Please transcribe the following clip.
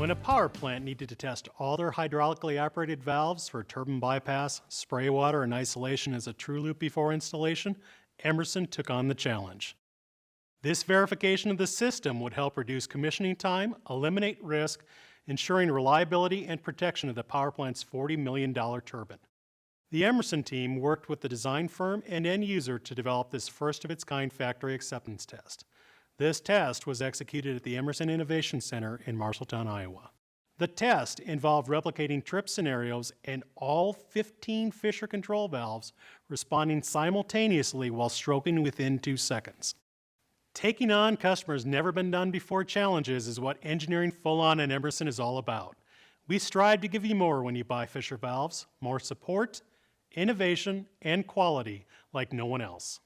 When a power plant needed to test all their hydraulically operated valves for turbine bypass, spray water, and isolation as a true loop before installation, Emerson took on the challenge. This verification of the system would help reduce commissioning time, eliminate risk, ensuring reliability and protection of the power plant's $40 million turbine. The Emerson team worked with the design firm and end user to develop this first-of-its-kind factory acceptance test. This test was executed at the Emerson Innovation Center in Marshalltown, Iowa. The test involved replicating trip scenarios and all 15 Fisher control valves responding simultaneously while stroking within 2 seconds. Taking on customers' never-been-done-before challenges is what engineering full-on at Emerson is all about. We strive to give you more when you buy Fisher valves, more support, innovation, and quality like no one else.